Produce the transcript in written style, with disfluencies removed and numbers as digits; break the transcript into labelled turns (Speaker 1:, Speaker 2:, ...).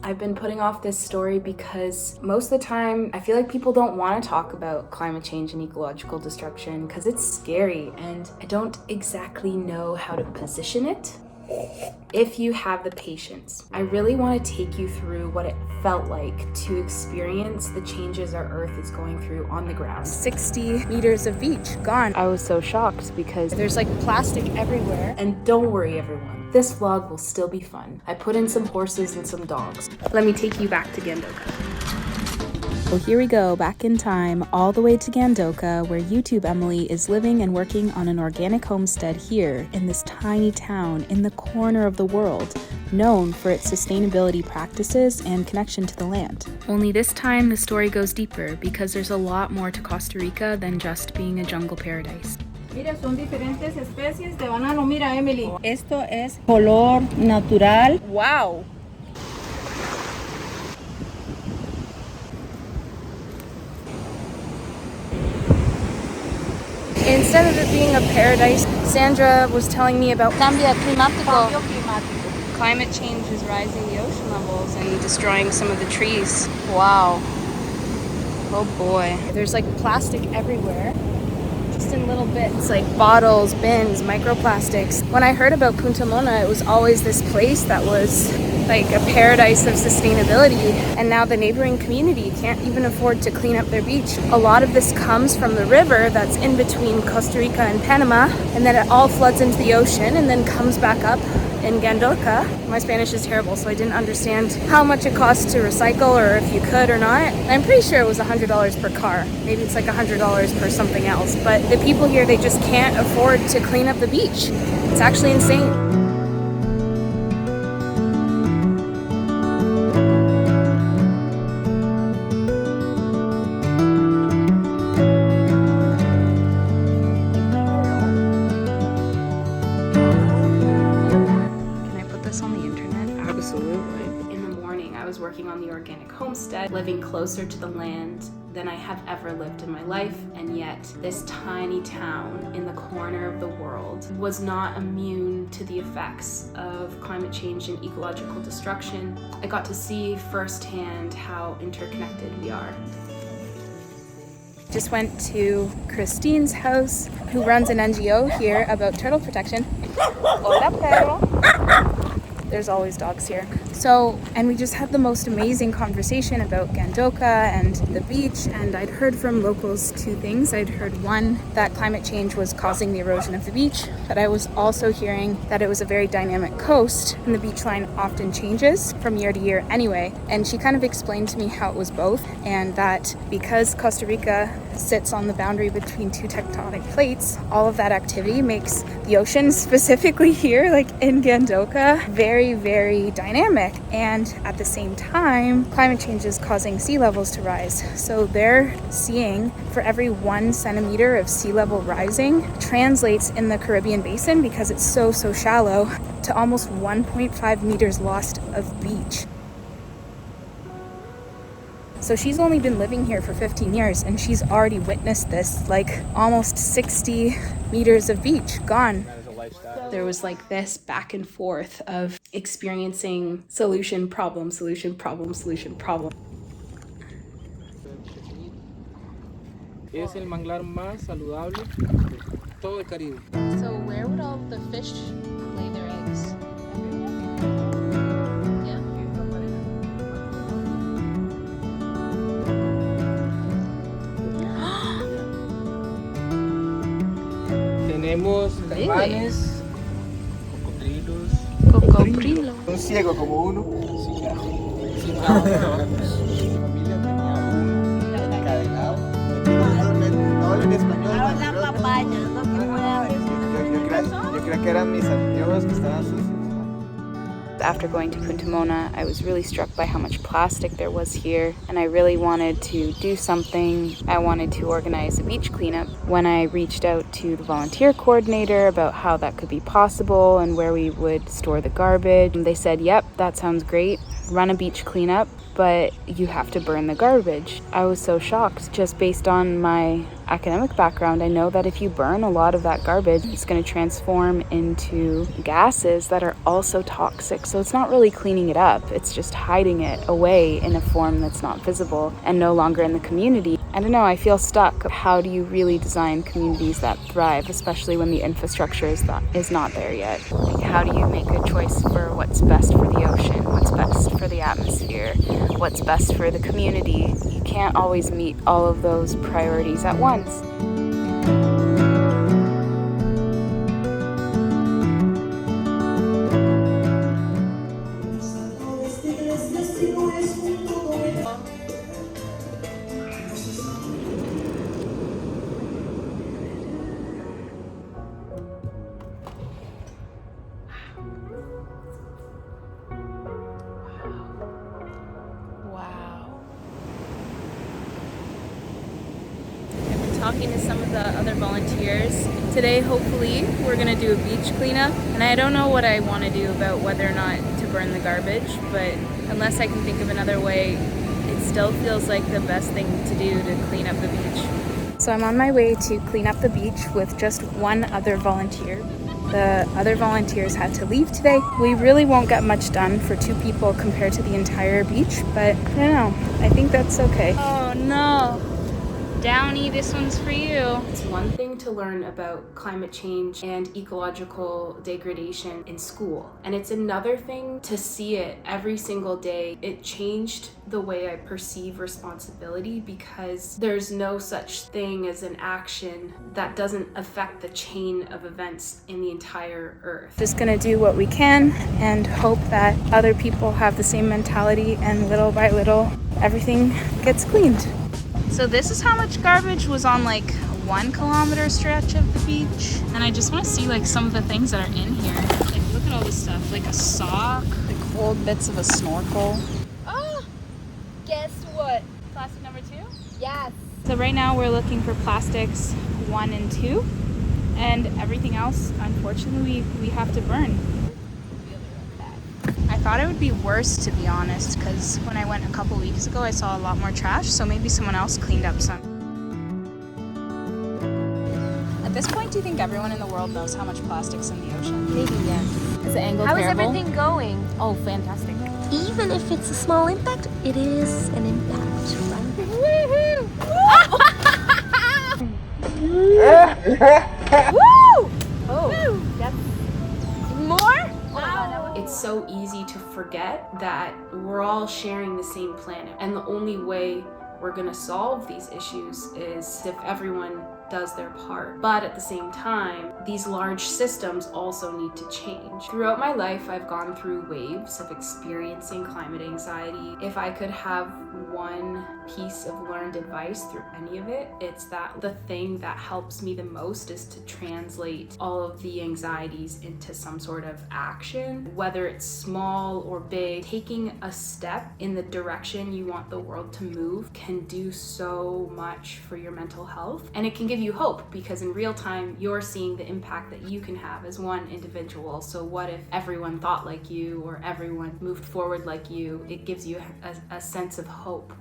Speaker 1: I've been putting off this story because most of the time I feel like people don't want to talk about climate change and ecological destruction because it's scary and I don't exactly know how to position it. If you have the patience, I really want to take you through what it felt like to experience the changes our Earth is going through on the ground. 60 meters of beach gone. I was so shocked because there's like plastic everywhere. And don't worry everyone, this vlog will still be fun. I put in some horses and some dogs. Let me take you back to Gandoca. Well, here we go, back in time, all the way to Gandoca, where YouTube Emily is living and working on an organic homestead here in this tiny town in the corner of the world, known for its sustainability practices and connection to the land. Only this time the story goes deeper because there's a lot more to Costa Rica than just being a jungle paradise.
Speaker 2: Mira, son diferentes especies de banano. Mira, Emily, esto es color natural.
Speaker 1: Wow! Instead of it being a paradise, Sandra was telling me about cambio climático. Climate change is rising the ocean levels and destroying some of the trees. Wow. Oh boy. There's like plastic everywhere. Just in little bits, like bottles, bins, microplastics. When I heard about Punta Mona, it was always this place that was like a paradise of sustainability, and now the neighboring community can't even afford to clean up their beach. A lot of this comes from the river that's in between Costa Rica and Panama, and then it all floods into the ocean and then comes back up in Gandoca. My Spanish is terrible, so I didn't understand how much it costs to recycle or if you could or not. I'm pretty sure it was $100 per car. Maybe it's like $100 per something else, but the people here, they just can't afford to clean up the beach. It's actually insane. Absolutely. In the morning, I was working on the organic homestead, living closer to the land than I have ever lived in my life, and yet this tiny town in the corner of the world was not immune to the effects of climate change and ecological destruction. I got to see firsthand how interconnected we are. Just went to Christine's house, who runs an NGO here about turtle protection. Hola, perro. There's always dogs here. And we just had the most amazing conversation about Gandoca and the beach, and I'd heard from locals two things. I'd heard one, that climate change was causing the erosion of the beach, but I was also hearing that it was a very dynamic coast and the beach line often changes from year to year anyway. And she kind of explained to me how it was both, and that because Costa Rica sits on the boundary between two tectonic plates, all of that activity makes the ocean, specifically here, like in Gandoca, very, very dynamic. And at the same time, climate change is causing sea levels to rise. So they're seeing for every 1 centimeter of sea level rising translates in the Caribbean basin, because it's so shallow, to almost 1.5 meters lost of beach. So she's only been living here for 15 years and she's already witnessed this, like almost 60 meters of beach gone. There was like this back and forth of experiencing solution, problem, solution, problem, solution, problem.
Speaker 3: Es el manglar más saludable de todo el Caribe.
Speaker 1: So where would all the fish lay their eggs?
Speaker 3: Tenemos caimanes, cocodrilos.
Speaker 1: Cocodrilo.
Speaker 4: Un ciego como uno.
Speaker 3: Sí, claro. Sí, claro, pero mi familia tenía uno encadenado.
Speaker 4: No hablo en español.
Speaker 2: Habla papaya, no que
Speaker 4: Yo creo que eran mis amigos que estaban sucios.
Speaker 1: After going to Punta Mona, I was really struck by how much plastic there was here, and I really wanted to do something. I wanted to organize a beach cleanup. When I reached out to the volunteer coordinator about how that could be possible and where we would store the garbage, they said, yep, that sounds great. run a beach cleanup, but you have to burn the garbage. I was so shocked. Just based on my academic background, I know that if you burn a lot of that garbage, it's going to transform into gases that are also toxic. So it's not really cleaning it up, it's just hiding it away in a form that's not visible and no longer in the community. I don't know, I feel stuck. How do you really design communities that thrive, especially when the infrastructure is not there yet? Like, how do you make a choice for what's best for the ocean, what's best for the atmosphere, what's best for the community? You can't always meet all of those priorities at once. Wow. I've been talking to some of the other volunteers. Today, hopefully, we're gonna do a beach cleanup. And I don't know what I want to do about whether or not to burn the garbage, but unless I can think of another way, it still feels like the best thing to do to clean up the beach. So I'm on my way to clean up the beach with just one other volunteer. The other volunteers had to leave today. We really won't get much done for 2 people compared to the entire beach, but I don't know. I think that's okay. Oh no. Downy, this one's for you. It's one thing to learn about climate change and ecological degradation in school, and it's another thing to see it every single day. It changed the way I perceive responsibility because there's no such thing as an action that doesn't affect the chain of events in the entire earth. Just gonna do what we can and hope that other people have the same mentality, and little by little everything gets cleaned. So this is how much garbage was on like 1 kilometer stretch of the beach. And I just want to see like some of the things that are in here. Like, look at all this stuff, like a sock, like old bits of a snorkel.
Speaker 5: Oh, guess what?
Speaker 1: Plastic number 2?
Speaker 5: Yes.
Speaker 1: So right now we're looking for plastics 1 and 2, and everything else, unfortunately, we have to burn. I thought it would be worse, to be honest, because when I went a couple weeks ago, I saw a lot more trash, so maybe someone else cleaned up some. At this point, do you think everyone in the world knows how much plastic's in the ocean?
Speaker 5: Maybe, yeah.
Speaker 1: Is the angle
Speaker 5: How is
Speaker 1: terrible?
Speaker 5: everything going?
Speaker 1: Oh, fantastic.
Speaker 5: Even if it's a small impact, it is an impact, right?
Speaker 1: Woo!
Speaker 5: Oh, that's more?
Speaker 1: Wow. It's so easy to forget that we're all sharing the same planet, and the only way we're gonna solve these issues is if everyone does their part. But at the same time, these large systems also need to change. Throughout my life, I've gone through waves of experiencing climate anxiety. If I could have one piece of learned advice through any of it, it's that the thing that helps me the most is to translate all of the anxieties into some sort of action, whether it's small or big. Taking a step in the direction you want the world to move can do so much for your mental health, and it can give you hope, because in real time you're seeing the impact that you can have as one individual. So what if everyone thought like you, or everyone moved forward like you? It gives you a sense of hope.